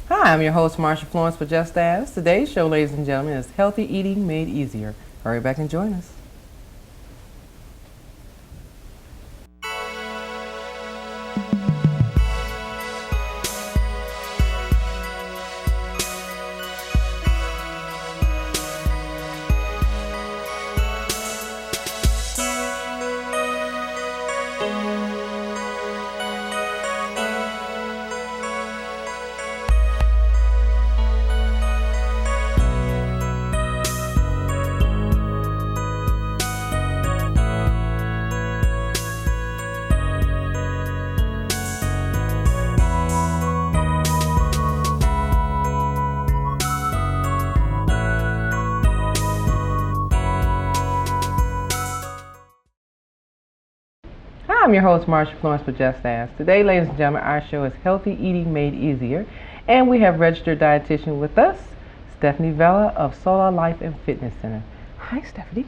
Hi, I'm your host, Marsha Florence with Just Ask. Today's show, ladies and gentlemen, is Healthy Eating Made Easier. Hurry back and join us. Hi, I'm your host, Marsha Florence with Just Ask. Today, ladies and gentlemen, our show is Healthy Eating Made Easier, and we have registered dietitian with us, Stephanie Vela of Solar Life and Fitness Center. Hi, Stephanie.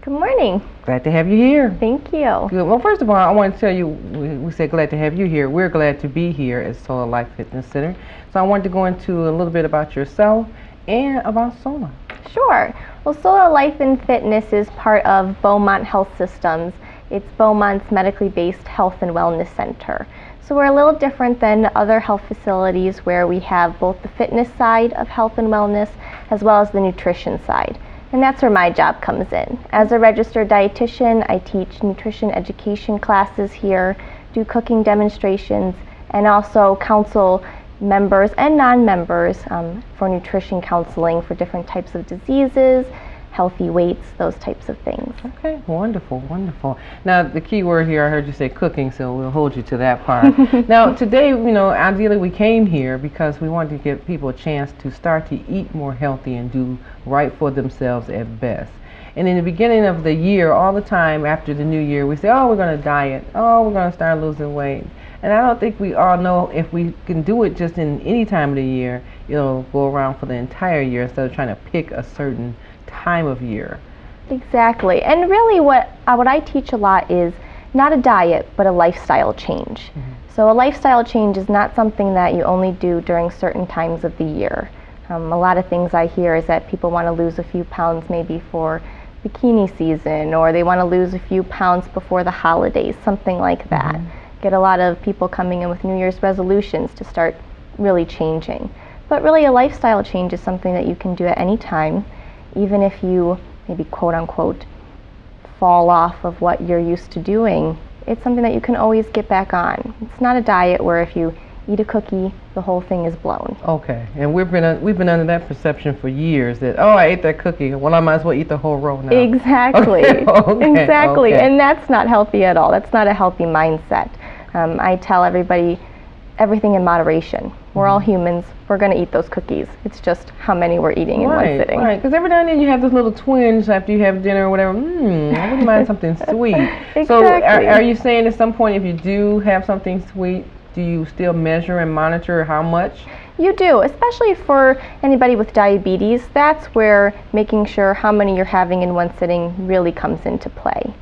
Good morning. Glad to have you here. Thank you. Good. Well, first of all, I want to tell you, we said glad to have you here. We're glad to be here at Solar Life Fitness Center. So I wanted to go into a little bit about yourself and about Solar. Sure. Well, Solar Life and Fitness is part of Beaumont Health Systems. It's Beaumont's medically based health and wellness center. So we're a little different than other health facilities where we have both the fitness side of health and wellness as well as the nutrition side. And that's where my job comes in. As a registered dietitian, I teach nutrition education classes here, do cooking demonstrations, and also counsel members and non-members for nutrition counseling for different types of diseases, healthy weights, those types of things. Okay, wonderful, wonderful. Now, the key word here, I heard you say cooking, so we'll hold you to that part. Now, today, ideally we came here because we wanted to give people a chance to start to eat more healthy and do right for themselves at best. And in the beginning of the year, all the time after the new year, we say, oh, we're going to diet. Oh, we're going to start losing weight. And I don't think we all know if we can do it just in any time of the year, it'll go around for the entire year instead of trying to pick a certain time of year. Exactly. And really what I teach a lot is not a diet, but a lifestyle change. Mm-hmm. So a lifestyle change is not something that you only do during certain times of the year. A lot of things I hear is that people want to lose a few pounds maybe for bikini season, or they want to lose a few pounds before the holidays, something like that. Mm-hmm. Get a lot of people coming in with New Year's resolutions to start really changing. But really a lifestyle change is something that you can do at any time, even if you maybe quote unquote fall off of what you're used to doing. It's something that you can always get back on. It's not a diet where if you eat a cookie, the whole thing is blown. Okay, and we've been under that perception for years that, oh, I ate that cookie, well, I might as well eat the whole roll now. Exactly. Okay. Exactly. Okay. And that's not healthy at all. That's not a healthy mindset. I tell everybody everything in moderation. We're all humans. We're going to eat those cookies. It's just how many we're eating in one sitting. Right, because every now and then you have this little twinge after you have dinner or whatever. I wouldn't mind something sweet. Exactly. So are you saying at some point if you do have something sweet, do you still measure and monitor how much? You do, especially for anybody with diabetes. That's where making sure how many you're having in one sitting really comes into play.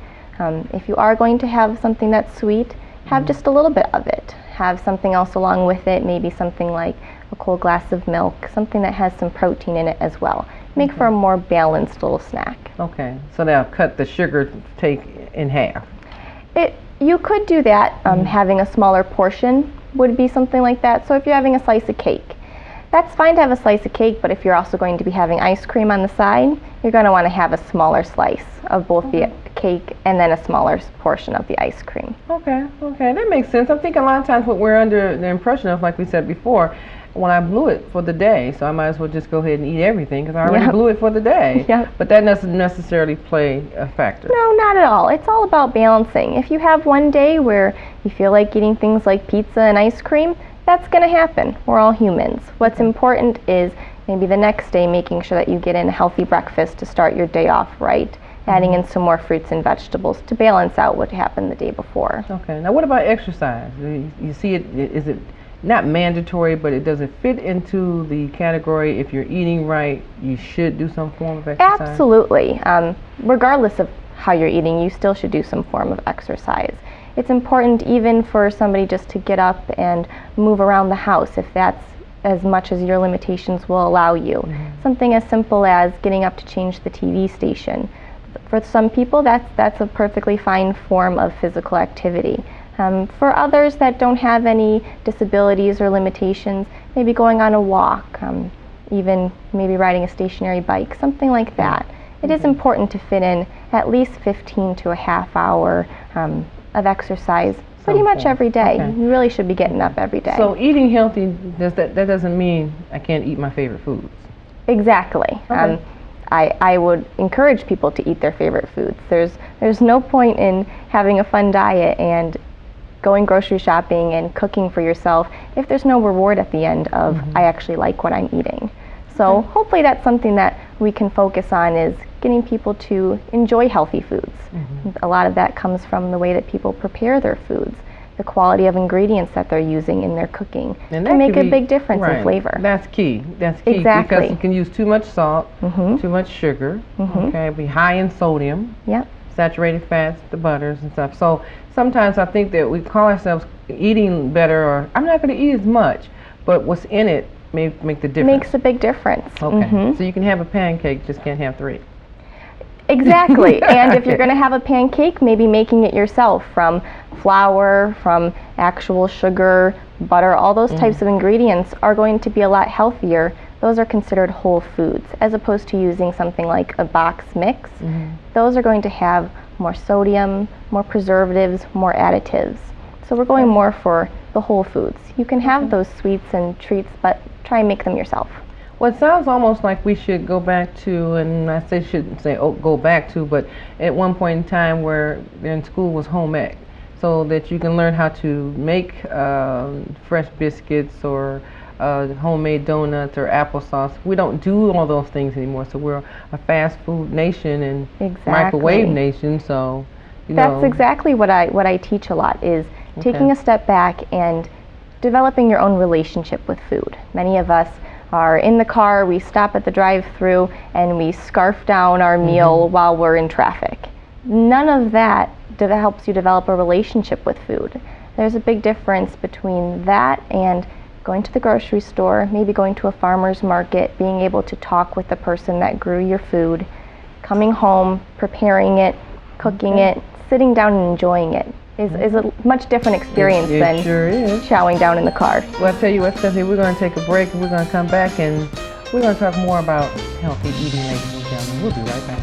If you are going to have something that's sweet, have just a little bit of it. Have something else along with it, maybe something like a cold glass of milk, something that has some protein in it as well. Make for a more balanced little snack. Okay, so now cut the sugar take in half. You could do that. Having a smaller portion would be something like that. So if you're having a slice of cake, that's fine to have a slice of cake, but if you're also going to be having ice cream on the side, you're going to want to have a smaller slice of both the cake and then a smaller portion of the ice cream. Okay, that makes sense. I'm thinking a lot of times what we're under the impression of, like we said before, when I blew it for the day, so I might as well just go ahead and eat everything because I already blew it for the day. Yep. But that doesn't necessarily play a factor. No, not at all. It's all about balancing. If you have one day where you feel like eating things like pizza and ice cream, that's going to happen. We're all humans. What's important is maybe the next day making sure that you get in a healthy breakfast to start your day off right, adding in some more fruits and vegetables to balance out what happened the day before. Okay. Now what about exercise? You see it, is it not mandatory, but it doesn't fit into the category if you're eating right, you should do some form of exercise? Absolutely. Regardless of how you're eating, you still should do some form of exercise. it's important even for somebody just to get up and move around the house if that's as much as your limitations will allow you. Something as simple as getting up to change the TV station. For some people, that's a perfectly fine form of physical activity. For others that don't have any disabilities or limitations, maybe going on a walk, even maybe riding a stationary bike, something like that. It is important to fit in at least 15 to a half hour of exercise pretty much every day. Okay. You really should be getting up every day. So eating healthy, that doesn't mean I can't eat my favorite foods. Exactly. Okay. I would encourage people to eat their favorite foods. There's no point in having a fun diet and going grocery shopping and cooking for yourself if there's no reward at the end of I actually like what I'm eating. So hopefully that's something that we can focus on, is getting people to enjoy healthy foods. A lot of that comes from the way that people prepare their foods, the quality of ingredients that they're using in their cooking, And can make a be- big difference right. in flavor. That's key. That's key. Exactly. Because you can use too much salt, too much sugar. Okay, be high in sodium, Yep. saturated fats, the butters and stuff. So sometimes I think that we call ourselves eating better, or I'm not going to eat as much, but what's in it may make the difference. Makes a big difference. Okay. So you can have a pancake, just can't have 3. Exactly. And if you're going to have a pancake, maybe making it yourself from flour, from actual sugar, butter, all those types of ingredients are going to be a lot healthier. Those are considered whole foods, as opposed to using something like a box mix. Those are going to have more sodium, more preservatives, more additives. So we're going more for the whole foods. You can have those sweets and treats, but try and make them yourself. Well, it sounds almost like we should go back to, and I shouldn't say go back to, but at one point in time where in school was home ec, so that you can learn how to make fresh biscuits or homemade donuts or applesauce. We don't do all those things anymore, so we're a fast food nation and microwave nation. So that's exactly what I teach a lot, is taking a step back and developing your own relationship with food. Many of us are in the car, we stop at the drive-through, and we scarf down our meal while we're in traffic. None of that helps you develop a relationship with food. There's a big difference between that and going to the grocery store, maybe going to a farmer's market, being able to talk with the person that grew your food, coming home, preparing it, cooking it, sitting down and enjoying it. Is a much different experience than sure is. chowing down in the car. Well, I'll tell you what, Stephanie, we're going to take a break and we're going to come back and we're going to talk more about healthy eating, ladies and gentlemen. We'll be right back.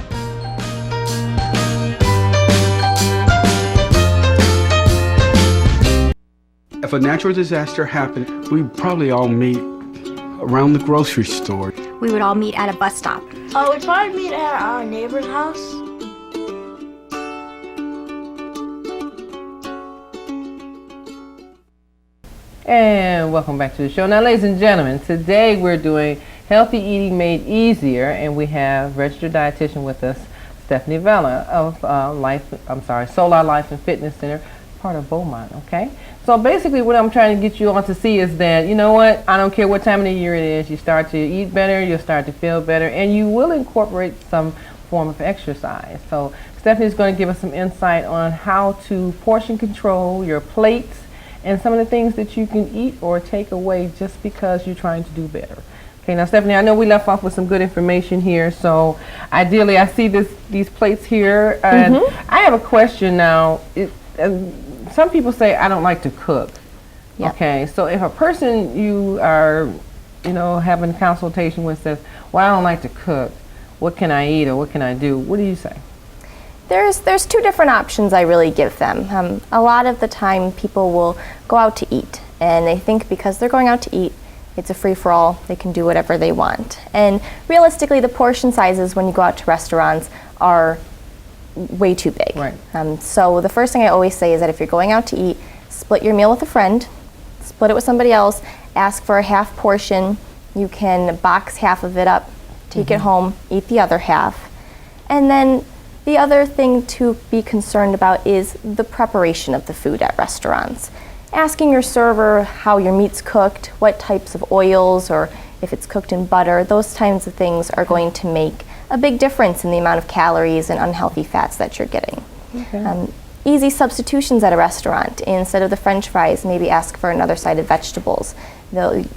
If a natural disaster happened, we'd probably all meet around the grocery store. We would all meet at a bus stop. Oh, we'd probably meet at our neighbor's house. And welcome back to the show. Now, ladies and gentlemen, today we're doing Healthy Eating Made Easier, and we have registered dietitian with us, Stephanie Vela of Solar Life and Fitness Center, part of Beaumont, okay? So basically what I'm trying to get you all to see is that, you know what, I don't care what time of the year it is, you start to eat better, you'll start to feel better, and you will incorporate some form of exercise. So Stephanie's going to give us some insight on how to portion control your plates and some of the things that you can eat or take away just because you're trying to do better. Okay, now Stephanie, I know we left off with some good information here, so ideally I see these plates here, and I have a question now. Some people say I don't like to cook. Yep. Okay, so if a person you are, having consultation with says, well, I don't like to cook, what can I eat or what can I do? What do you say? There's two different options I really give them. A lot of the time people will go out to eat, and they think because they're going out to eat, it's a free-for-all, they can do whatever they want. And realistically, the portion sizes when you go out to restaurants are way too big. Right. So the first thing I always say is that if you're going out to eat, split your meal with a friend, split it with somebody else, ask for a half portion. You can box half of it up, take it home, eat the other half. And then the other thing to be concerned about is the preparation of the food at restaurants. Asking your server how your meat's cooked, what types of oils, or if it's cooked in butter, those kinds of things are going to make a big difference in the amount of calories and unhealthy fats that you're getting. Okay. easy substitutions at a restaurant. Instead of the French fries, maybe ask for another side of vegetables.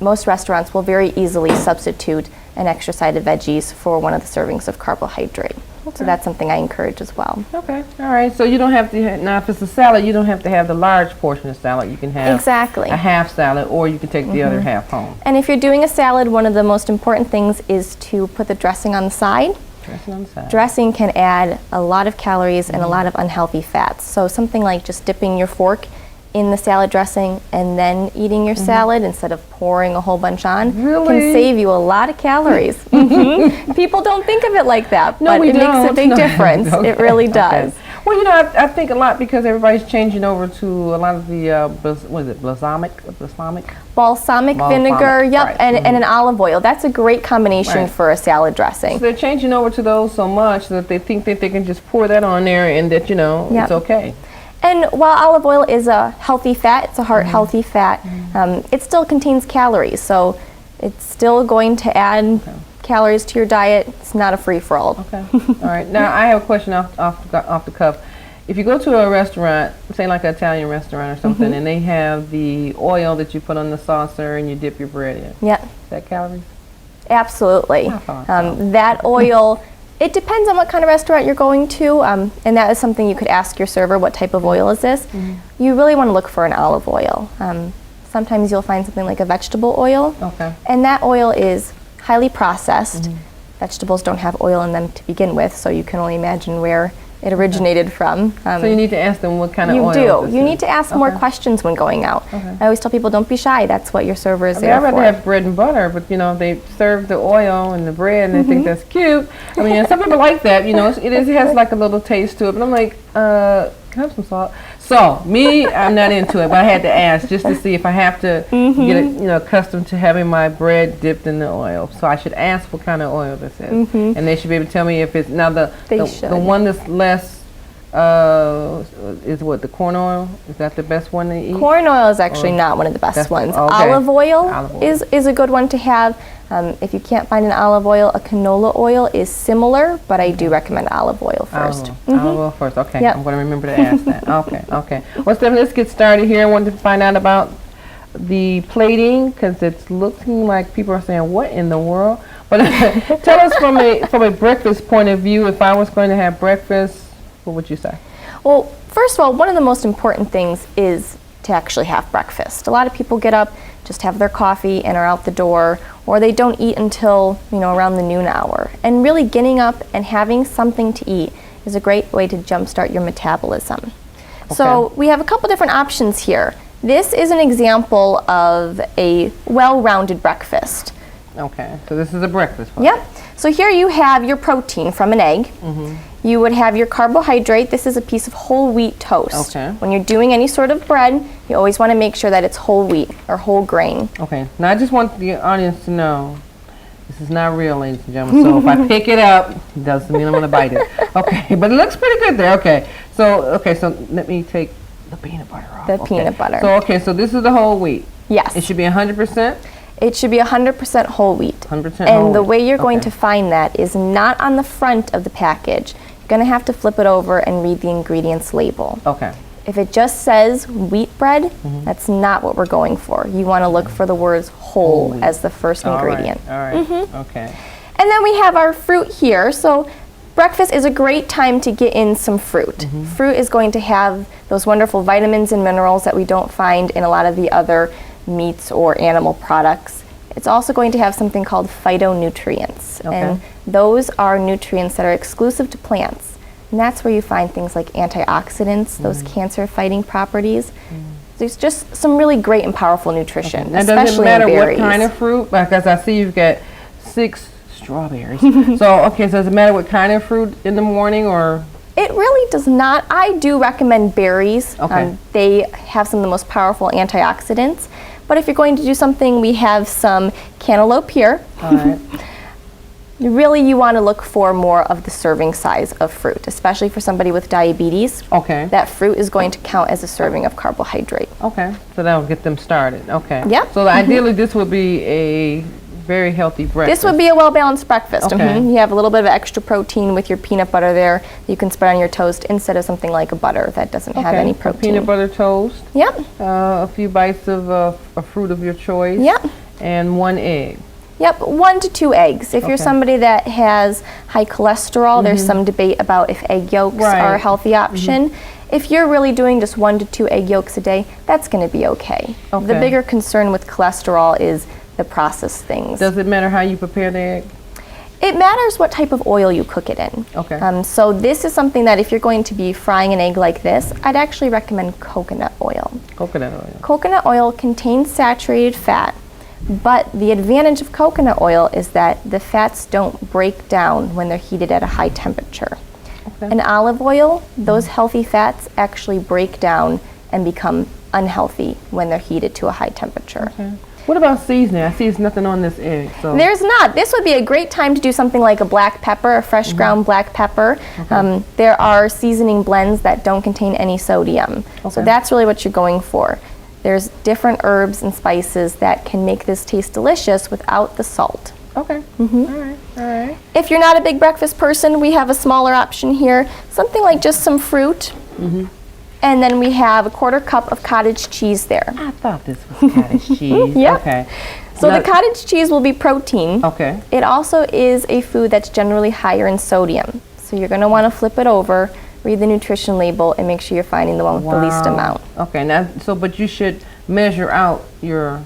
Most restaurants will very easily substitute an extra side of veggies for one of the servings of carbohydrate. So that's something I encourage as well. Okay, all right. So you don't have to, now if it's a salad, you don't have to have the large portion of salad. You can have Exactly. a half salad, or you can take the other half home. And if you're doing a salad, one of the most important things is to put the dressing on the side. Dressing on the side. Dressing can add a lot of calories and a lot of unhealthy fats. So something like just dipping your fork in the salad dressing and then eating your salad instead of pouring a whole bunch on Really? can save you a lot of calories. People don't think of it like that, No, but we it makes don't. a big No. difference. Okay, It really okay. does. Well, you know, I think a lot because everybody's changing over to a lot of the, what is it, balsamic? Balsamic vinegar, yep, right. and an olive oil. That's a great combination Right. for a salad dressing. So they're changing over to those so much that they think that they can just pour that on there and that, you know, Yep. it's okay. And while olive oil is a healthy fat, it's a heart-healthy fat, it still contains calories. So it's still going to add calories to your diet. It's not a free-for-all. Okay. All right. Now, I have a question off the cuff. If you go to a restaurant, say like an Italian restaurant or something, and they have the oil that you put on the saucer and you dip your bread in, Yep, is that calories? absolutely. I thought so. That oil, it depends on what kind of restaurant you're going to, and that is something you could ask your server, what type of oil is this? You really want to look for an olive oil. Sometimes you'll find something like a vegetable oil, Okay. and that oil is highly processed. Vegetables don't have oil in them to begin with, so you can only imagine where it originated from. So you need to ask them what kind of You oil do. this You is. need to ask more questions when going out. I always tell people, don't be shy. That's what your server is I mean, there I'd rather for. have bread and butter, but you know, they serve the oil and the bread and they think that's cute. I mean, some people like that, you know, it has like a little taste to it, but I'm like, can I have some salt? So, me, I'm not into it, but I had to ask just to see if I have to get accustomed to having my bread dipped in the oil. So I should ask what kind of oil this is. And they should be able to tell me if it's, now the one that's less, is what, the corn oil? Is that the best one to eat? Corn oil is actually not one of the best ones. okay. Olive oil, Olive oil. is a good one to have. If you can't find an olive oil, a canola oil is similar, but I do recommend olive oil first. Olive oil first. Okay, Yep. I'm going to remember to ask that. Okay. Well, Stephanie, let's get started here. I wanted to find out about the plating because it's looking like people are saying, "What in the world?" But tell us from a breakfast point of view. If I was going to have breakfast, what would you say? Well, first of all, one of the most important things is to actually have breakfast. A lot of people get up, just have their coffee and are out the door, or they don't eat until, around the noon hour. And really getting up and having something to eat is a great way to jumpstart your metabolism. So we have a couple different options here. This is an example of a well-rounded breakfast. Okay, so this is a breakfast. Yep. So here you have your protein from an egg. You would have your carbohydrate. This is a piece of whole wheat toast. Okay. When you're doing any sort of bread, you always want to make sure that it's whole wheat or whole grain. Okay, now I just want the audience to know this is not real, ladies and gentlemen. So if I pick it up, it doesn't mean I'm going to bite it. Okay, but it looks pretty good there. Okay, so let me take the peanut butter off. The peanut butter. So this is the whole wheat. Yes. It should be 100%? It should be 100% whole wheat. 100% And whole the wheat. way you're going Okay. to find that is not on the front of the package. You're going to have to flip it over and read the ingredients label. Okay. If it just says wheat bread, that's not what we're going for. You want to look for the words whole wheat. as the first ingredient. All right. Okay. And then we have our fruit here. So breakfast is a great time to get in some fruit. Fruit is going to have those wonderful vitamins and minerals that we don't find in a lot of the other meats or animal products. It's also going to have something called phytonutrients. Okay. And those are nutrients that are exclusive to plants. And that's where you find things like antioxidants, those cancer-fighting properties. There's just some really great and powerful nutrition, Now, especially does it matter in what berries. kind of fruit? Because I see you've got 6 strawberries. So does it matter what kind of fruit in the morning or? It really does not. I do recommend berries. Okay. They have some of the most powerful antioxidants. But if you're going to do something, we have some cantaloupe here. All right. Really, you want to look for more of the serving size of fruit, especially for somebody with diabetes. Okay. That fruit is going to count as a serving of carbohydrate. Okay. So that'll get them started. Okay. Yep. So ideally, this would be a very healthy breakfast. This would be a well-balanced breakfast. Okay. You have a little bit of extra protein with your peanut butter there that you can spread on your toast instead of something like a butter that doesn't have any protein. Peanut butter toast. Yep. A few bites of a fruit of your choice. Yep. And 1 egg. Yep, 1 to 2 eggs. If you're Okay. somebody that has high cholesterol, there's some debate about if egg yolks are a Right. healthy option. If you're really doing just 1 to 2 egg yolks a day, that's going to be okay. The Okay. bigger concern with cholesterol is the processed things. Does it matter how you prepare the egg? It matters what type of oil you cook it in. Okay. So this is something that if you're going to be frying an egg like this, I'd actually recommend coconut oil. Coconut oil. Coconut oil contains saturated fat, but the advantage of coconut oil is that the fats don't break down when they're heated at a high temperature. Okay. In olive oil, those healthy fats actually break down and become unhealthy when they're heated to a high temperature. Okay. What about seasoning? I see there's nothing on this egg. So There's not. This would be a great time to do something like a black pepper, a fresh ground black pepper. There are seasoning blends that don't contain any sodium. So Okay. that's really what you're going for. There's different herbs and spices that can make this taste delicious without the salt. Okay. All right. All right. If you're not a big breakfast person, we have a smaller option here. Something like just some fruit. And then we have a 1/4 cup of cottage cheese there. I thought this was cottage cheese. Yep. Okay. So Now- the cottage cheese will be protein. Okay. It also is a food that's generally higher in sodium. So you're going to want to flip it over, read the nutrition label, and make sure you're finding the one with the least Wow. amount. Okay. Now, but you should measure out your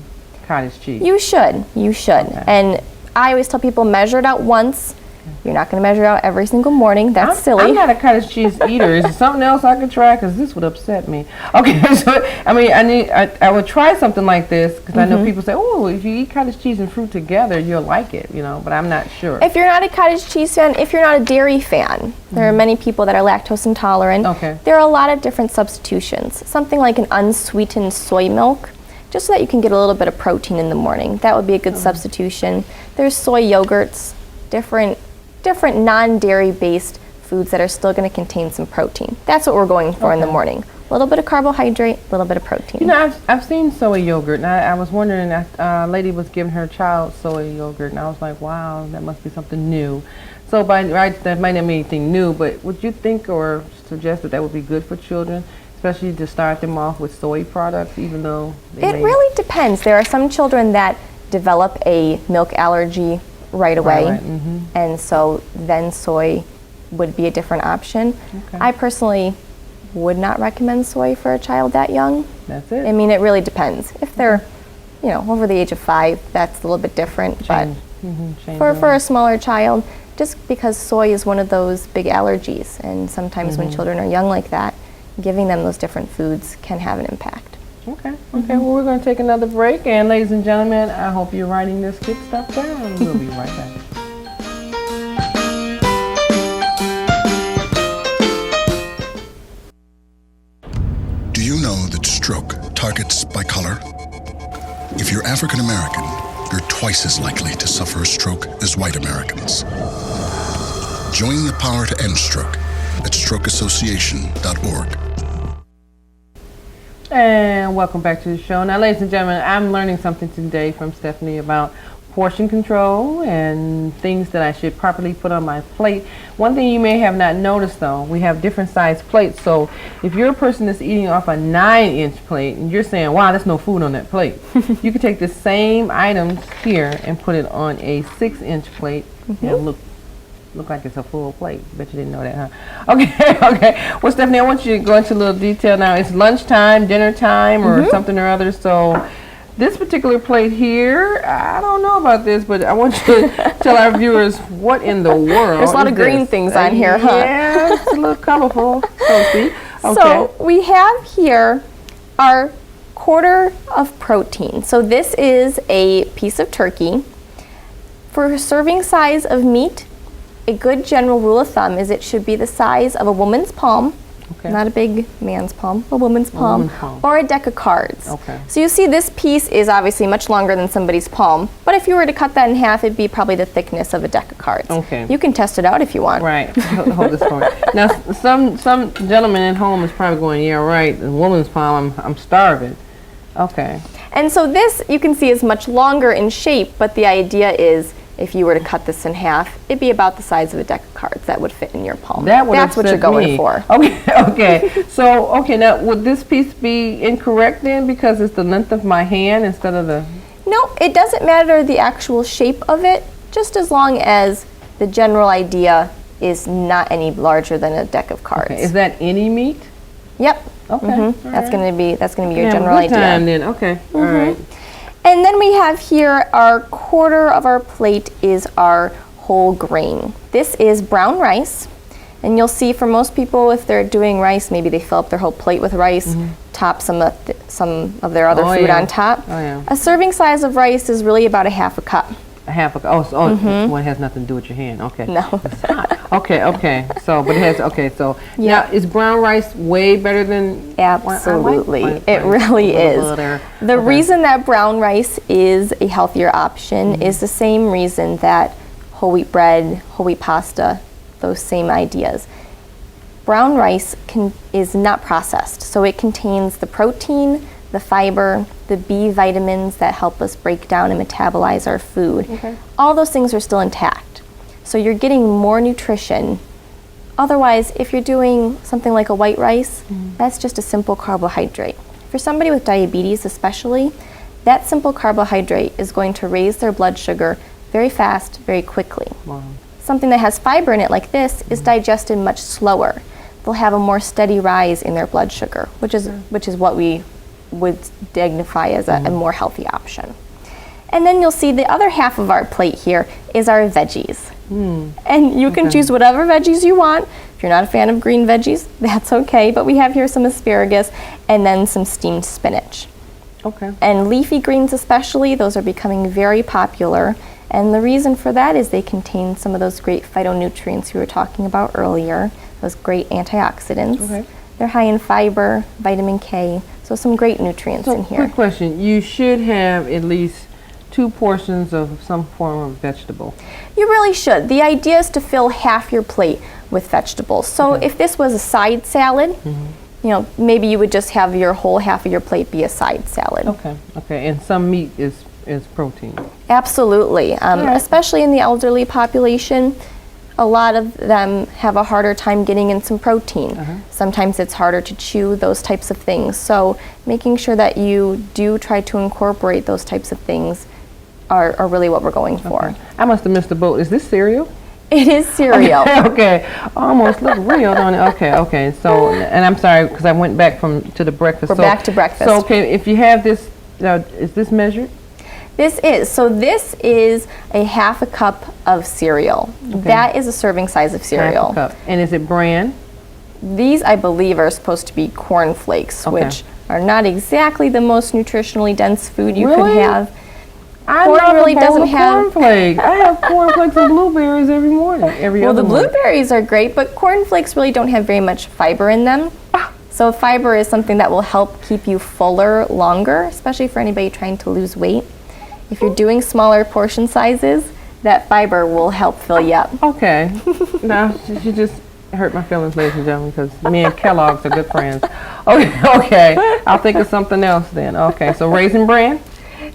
cottage cheese. You should. You should. Okay. And I always tell people measure it out once. You're not going to measure out every single morning. That's silly. I'm not a cottage cheese eater. Is there something else I could try? Because this would upset me. Okay, so I mean, I would try something like this because I know people say, oh, if you eat cottage cheese and fruit together, you'll like it, you know. But I'm not sure. If you're not a cottage cheese fan, if you're not a dairy fan, there are many people that are lactose intolerant. Okay. There are a lot of different substitutions. Something like an unsweetened soy milk, just so that you can get a little bit of protein in the morning. That would be a good substitution. There's soy yogurts, different non-dairy based foods that are still going to contain some protein. That's what we're going for in the morning. A little bit of carbohydrate, a little bit of protein. You know, I've seen soy yogurt, and I was wondering, a lady was giving her child soy yogurt, and I was like, wow, that must be something new. So by right, that might not be anything new, but would you think or suggest that would be good for children, especially to start them off with soy products, even though they It may really depends. There are some children that develop a milk allergy right away, Right, and so then soy would be a different option. Okay. I personally would not recommend soy for a child that young. That's it. I mean, it really depends. If they're, over the age of 5, that's a little bit different. Change But it for up. a smaller child, just because soy is one of those big allergies, and sometimes when children are young like that, giving them those different foods can have an impact. Okay. Well, we're going to take another break, and ladies and gentlemen, I hope you're writing this good stuff down. We'll be right back. Do you know that stroke targets by color? If you're African American, you're twice as likely to suffer a stroke as white Americans. Join the power to end stroke at strokeassociation.org. And welcome back to the show. Now, ladies and gentlemen, I'm learning something today from Stephanie about portion control and things that I should properly put on my plate. One thing you may have not noticed, though, we have different size plates. So if you're a person that's eating off a 9-inch plate and you're saying, wow, there's no food on that plate, you can take the same items here and put it on a 6-inch plate and look like it's a full plate. Bet you didn't know that, huh? Okay. Well, Stephanie, I want you to go into a little detail now. It's lunchtime, dinner time, or something or other. So this particular plate here, I don't know about this, but I want you to tell our viewers what in the world. There's a lot is of green this? things on here, huh? Yeah, it's a little colorful, so to speak. Okay. So we have here our 1/4 of protein. So this is a piece of turkey. For a serving size of meat, a good general rule of thumb is it should be the size of a woman's palm, Okay. not a big man's palm, a woman's palm, woman's palm. or a deck of cards. Okay. So you see this piece is obviously much longer than somebody's palm, but if you were to cut that in half, it'd be probably the thickness of a deck of cards. Okay. You can test it out if you want. Right. Hold this for me. Now, some gentleman at home is probably going, yeah, right, the woman's palm, I'm starving. Okay. And so this, you can see, is much longer in shape, but the idea is if you were to cut this in half, it'd be about the size of a deck of cards that would fit in your palm. That would That's what you're upset going me. for. Okay, okay. So, okay, now would this piece be incorrect then because it's the length of my hand instead of the... No, it doesn't matter the actual shape of it, just as long as the general idea is not any larger than a deck of cards. Okay. Is that any meat? Yep. Okay. Mhm. all That's right. going to be your Yeah, general good idea. time then. Okay. All right. And then we have here our quarter of our plate is our whole grain. This is brown rice. And you'll see for most people, if they're doing rice, maybe they fill up their whole plate with rice, top some of their other Oh, food yeah. on top. Oh, yeah. A serving size of rice is really about a half a cup. A half a cup. Oh, so this one has nothing to do with your hand. Okay. No. It's hot. Okay, okay. So, but it has, okay, so Yeah. now is brown rice way better than Absolutely. white It rice? really A little is. butter. The Okay. reason that brown rice is a healthier option is the same reason that whole wheat bread, whole wheat pasta, those same ideas. Brown rice is not processed, so it contains the protein, the fiber, the B vitamins that help us break down and metabolize our food. All those things are still intact. So you're getting more nutrition. Otherwise, if you're doing something like a white rice, that's just a simple carbohydrate. For somebody with diabetes especially, that simple carbohydrate is going to raise their blood sugar very fast, very quickly. Wow. Something that has fiber in it like this is digested much slower. They'll have a more steady rise in their blood sugar, which is what we would dignify as a more healthy option. And then you'll see the other half of our plate here is our veggies. And you can choose whatever veggies you want. If you're not a fan of green veggies, that's okay, but we have here some asparagus and then some steamed spinach. Okay. And leafy greens especially, those are becoming very popular. And the reason for that is they contain some of those great phytonutrients we were talking about earlier, those great antioxidants. Okay. They're high in fiber, vitamin K, so some great nutrients in So, here. quick question. You should have at least 2 portions of some form of vegetable. You really should. The idea is to fill half your plate with vegetables. So if this was a side salad, you know, maybe you would just have your whole half of your plate be a side salad. Okay, okay. And some meat is protein. Absolutely. Especially in the elderly population, a lot of them have a harder time getting in some protein. Sometimes it's harder to chew, those types of things. So making sure that you do try to incorporate those types of things are really what we're going for. I must have missed the boat. Is this cereal? It is cereal. Okay, almost look real, don't it? Okay, okay. So, and I'm sorry because I went back to the breakfast. We're back to breakfast. So, okay, if you have this, is this measured? This is a half a cup of cereal. That is a serving size of cereal. Half a cup. And is it bran? These, I believe, are supposed to be corn flakes, Okay. which are not exactly the most nutritionally dense food you Really? could have. I Corn love really a bowl doesn't of have- cornflakes. I have cornflakes and blueberries every morning, every Well, other the morning. blueberries are great, but corn flakes really don't have very much fiber in them. So fiber is something that will help keep you fuller longer, especially for anybody trying to lose weight. If you're doing smaller portion sizes, that fiber will help fill you up. Okay. No, she just hurt my feelings, ladies and gentlemen, because me and Kellogg's are good friends. Okay, okay. I'll think of something else then. Okay, so raisin bran?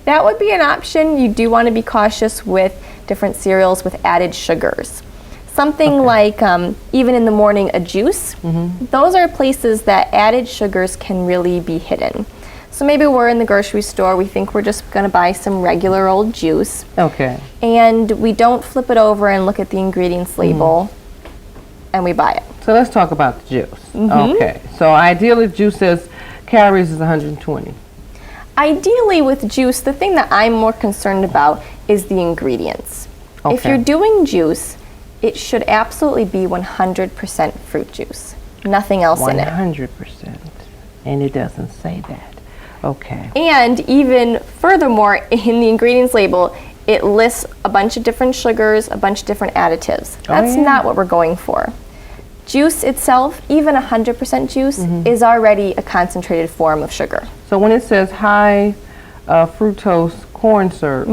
That would be an option. You do want to be cautious with different cereals with added sugars. Something like, even in the morning, a juice. Those are places that added sugars can really be hidden. So maybe we're in the grocery store, we think we're just going to buy some regular old juice, Okay. and we don't flip it over and look at the ingredients label, and we buy it. So let's talk about the juice. Okay. So ideally, juice says calories is 120. Ideally with juice, the thing that I'm more concerned about is the ingredients. If Okay. you're doing juice, it should absolutely be 100% fruit juice. Nothing else in it. 100%. And it doesn't say that. Okay. And even furthermore, in the ingredients label, it lists a bunch of different sugars, a bunch of different additives. That's yeah. not what we're going for. Juice itself, even 100% juice, is already a concentrated form of sugar. So when it says high fructose corn syrup,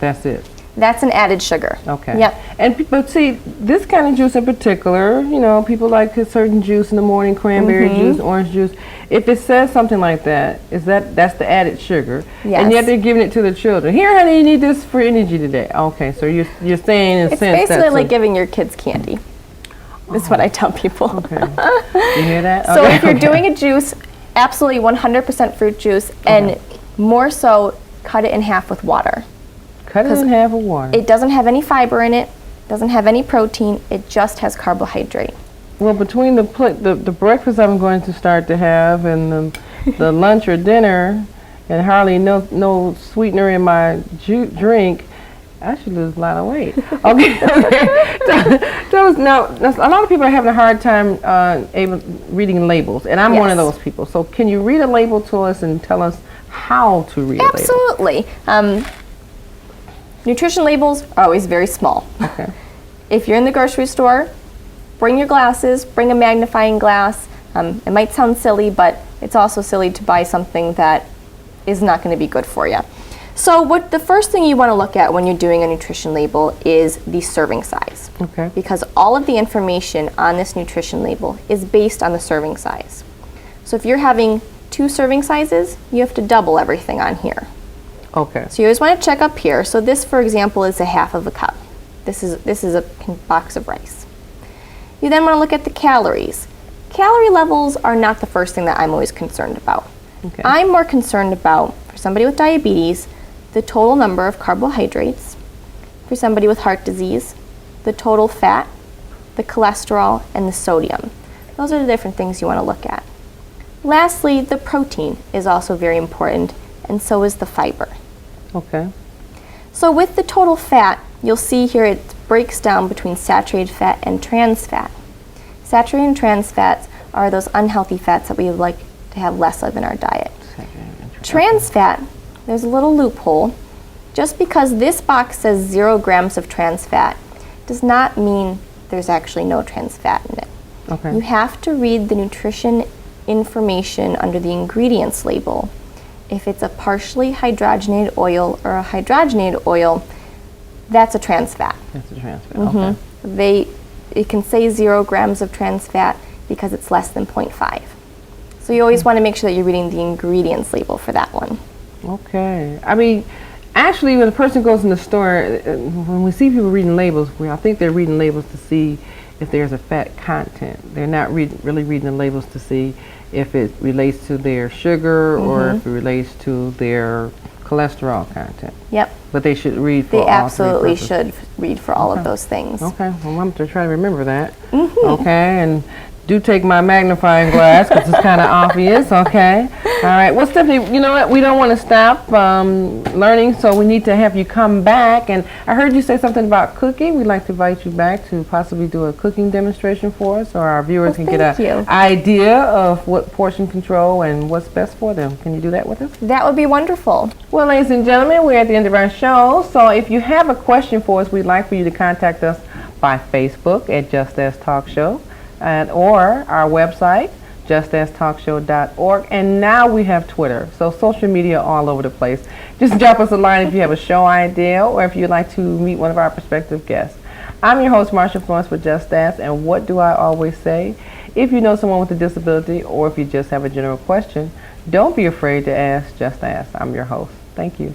that's it. That's an added sugar. Okay. Yep. And but see, this kind of juice in particular, you know, people like a certain juice in the morning, cranberry juice, orange juice. If it says something like that, that's the added sugar, Yes. and yet they're giving it to the children. Here, honey, you need this for energy today. Okay, so you're saying in a It's sense basically that's like giving your kids candy. That's what I tell people. Okay. You hear that? So Okay, if you're okay. doing a juice, absolutely 100% fruit juice, and more so, cut it in half with water. Cut it in half with water. It doesn't have any fiber in it, doesn't have any protein, it just has carbohydrate. Well, between the breakfast I'm going to start to have and the lunch or dinner, and hardly no sweetener in my drink, I should lose a lot of weight. Okay. Tell us now. A lot of people are having a hard time reading labels, and I'm one of Yes. those people. So, can you read a label to us and tell us how to read a label? Absolutely. Nutrition labels are always very small. Okay. If you're in the grocery store, bring your glasses, bring a magnifying glass. It might sound silly, but it's also silly to buy something that is not going to be good for you. So the first thing you want to look at when you're doing a nutrition label is the serving size. Okay. Because all of the information on this nutrition label is based on the serving size. So if you're having 2 serving sizes, you have to double everything on here. Okay. So you always want to check up here. So this, for example, is a half of a cup. This is a box of rice. You then want to look at the calories. Calorie levels are not the first thing that I'm always concerned about. Okay. I'm more concerned about, for somebody with diabetes, the total number of carbohydrates. For somebody with heart disease, the total fat, the cholesterol, and the sodium. Those are the different things you want to look at. Lastly, the protein is also very important, and so is the fiber. Okay. So with the total fat, you'll see here it breaks down between saturated fat and trans fat. Saturated and trans fats are those unhealthy fats that we would like to have less of in our diet. Trans fat, there's a little loophole. Just because this box says 0 grams of trans fat does not mean there's actually no trans fat in it. Okay. You have to read the nutrition information under the ingredients label. If it's a partially hydrogenated oil or a hydrogenated oil, that's a trans fat. That's a trans fat. Okay. It can say 0 grams of trans fat because it's less than 0.5. So you always want to make sure that you're reading the ingredients label for that one. Okay. I mean, actually, when a person goes in the store, when we see people reading labels, I think they're reading labels to see if there's a fat content. They're not really reading the labels to see if it relates to their sugar or if it relates to their cholesterol content. Yep. But they should read for They all three absolutely purposes. should read for all of those things. Okay, well, I'm going to try to remember that. Okay, and do take my magnifying glass because it's kind of obvious. Okay, all right. Well, Stephanie, you know what? We don't want to stop learning, so we need to have you come back. And I heard you say something about cooking. We'd like to invite you back to possibly do a cooking demonstration for us, so our viewers can get thank an you. idea of what portion control and what's best for them. Can you do that with us? That would be wonderful. Well, ladies and gentlemen, we're at the end of our show. So if you have a question for us, we'd like for you to contact us by Facebook at Just As Talk Show or our website, justastalkshow.org. And now we have Twitter. So social media all over the place. Just drop us a line if you have a show idea or if you'd like to meet one of our prospective guests. I'm your host, Marsha Florence with Just Ask. And what do I always say? If you know someone with a disability or if you just have a general question, don't be afraid to ask. Just ask. I'm your host. Thank you.